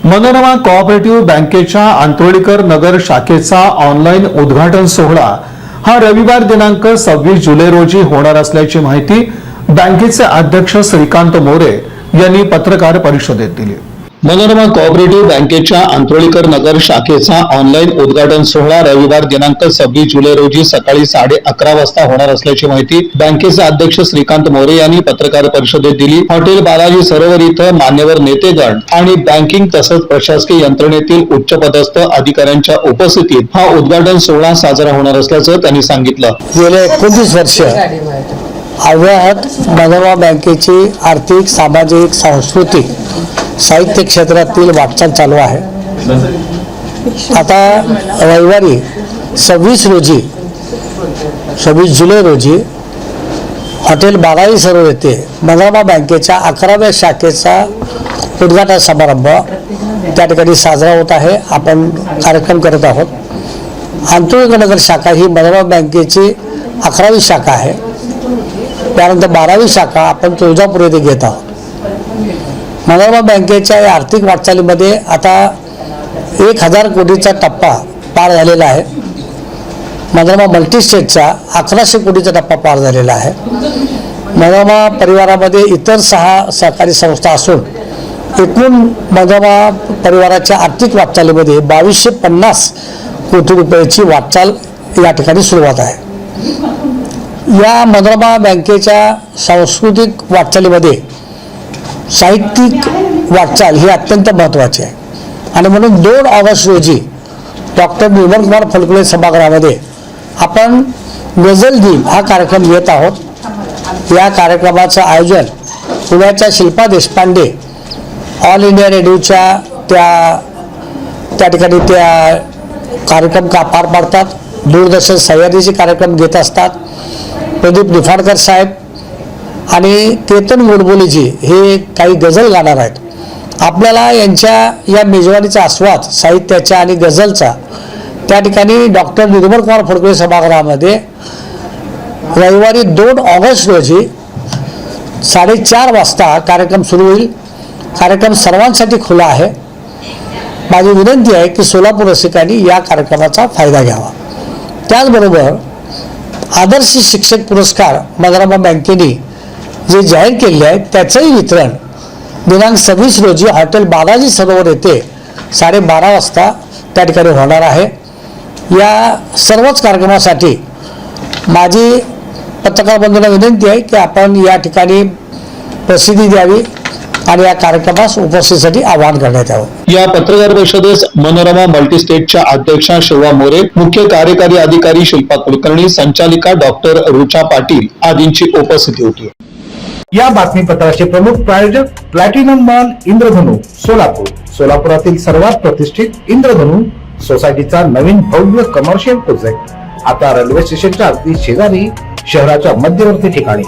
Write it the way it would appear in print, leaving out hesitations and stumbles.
Manorama cooperative बँकेच्या आंतोळीकर नगर शाखेचा online उद्घाटन सोहळा हा रविवार दिनांक 26 जुलै रोजी होणार असल्याची माहिती बँकेचे अध्यक्ष श्रीकांत मोरे यांनी पत्रकार परिषदेत दिली। मनोरमा कोऑपरेटिव्ह बँकेच्या आंतोळीकर नगर शाखेचा ऑनलाईन उद्घाटन सोहळा रविवार दिनांक 26 जुलै रोजी सकाळी 11:30 वाजता होणार असल्याची माहिती बँकेचे अध्यक्ष श्रीकांत मोरे यांनी पत्रकार परिषदेत दिली। हॉटेल बालाजी सरोवर इथं मान्यवर नेतेगण आणि बँकिंग तसंच प्रशासकीय यंत्रणेतील उच्चपदस्थ अधिकाऱ्यांच्या उपस्थितीत हा उद्घाटन सोहळा साजरा होणार असल्याचं त्यांनी सांगितलं। गेले 29 वर्ष अव्याहत मनोरमा बँकेची आर्थिक, सामाजिक, सांस्कृतिक, साहित्य क्षेत्रातील वाटचाल चालू आहे। आता रविवारी 26 जुलै रोजी हॉटेल बालाजी सरोवर येथे मनोरमा बँकेच्या 11व्या शाखेचा उद्घाटन समारंभ त्या ठिकाणी साजरा होत आहे। आपण कार्यक्रम करत आहोत। आंतोळीकर नगर शाखा ही मनोरमा बँकेची 11वी शाखा आहे। त्यानंतर 12वी शाखा आपण तुळजापूर येथे घेत आहोत। मनोरमा बँकेच्या या आर्थिक वाटचालीमध्ये आता 1000 कोटीचा टप्पा पार झालेला आहे। मनोरमा मल्टीस्टेटचा 1100 कोटीचा टप्पा पार झालेला आहे। मनोरमा परिवारामध्ये इतर 6 सहकारी संस्था असून एकूण मनोरमा परिवाराच्या आर्थिक वाटचालीमध्ये 2250 कोटी रुपयाची वाटचाल या ठिकाणी सुरुवात आहे। या मनोरमा बँकेच्या सांस्कृतिक वाटचालीमध्ये साहित्यिक वाटचाल ही अत्यंत महत्त्वाची आहे आणि म्हणून 2 ऑगस्ट रोजी डॉक्टर निर्मल कुमार फडकुले सभागृहामध्ये आपण गझल दिन हा कार्यक्रम घेत आहोत। या कार्यक्रमाचं आयोजन पुण्याच्या शिल्पा देशपांडे ऑल इंडिया रेडिओच्या त्या ठिकाणी त्या कार्यक्रम पार पाडतात। दूरदर्शन सह्याद्रीचे कार्यक्रम घेत असतात। प्रदीप निफाडकर साहेब आणि केतन गोडबोलेजी हे काही गझल गाणार आहेत। आपल्याला यांच्या या मेजवानीचा आस्वाद साहित्याच्या आणि गझलचा त्या ठिकाणी डॉक्टर निर्मल कुमार फडकुले सभागृहामध्ये रविवारी 2 ऑगस्ट रोजी 4:30 वाजता कार्यक्रम सुरू होईल। कार्यक्रम सर्वांसाठी खुला आहे। माझी विनंती आहे की सोलापूर रसिकांनी या कार्यक्रमाचा फायदा घ्यावा। त्याचबरोबर आदर्श शिक्षक पुरस्कार मनोरमा बँकेने जे जाहीर केले आहेत त्याचंही वितरण दिनांक 26 रोजी हॉटेल बालाजी सरोवर येथे 12:30 वाजता त्या ठिकाणी होणार आहे। या सर्वच कार्यक्रमासाठी माझी पत्रकार बंधूंना विनंती आहे की आपण या ठिकाणी प्रसिद्धी द्यावी आणि या कार्यक्रमास उपस्थितीसाठी आवाहन करण्यात यावं। या पत्रकार परिषदेस मनोरमा मल्टीस्टेटच्या अध्यक्षा शिवा मोरे, मुख्य कार्यकारी अधिकारी शिल्पा कुलकर्णी, संचालिका डॉक्टर रुचा पाटील आदींची उपस्थिती होती। या बातमीपत्राचे प्रमुख प्रायोजक प्लॅटिनम मॉल इंद्रधनु सोलापूर। सोलापुरातील सर्वात प्रतिष्ठित इंद्रधनु सोसायटीचा नवीन भव्य कमर्शियल प्रोजेक्ट आता रेल्वे स्टेशनच्या अगदी शेजारी शहराच्या मध्यवर्ती ठिकाणी।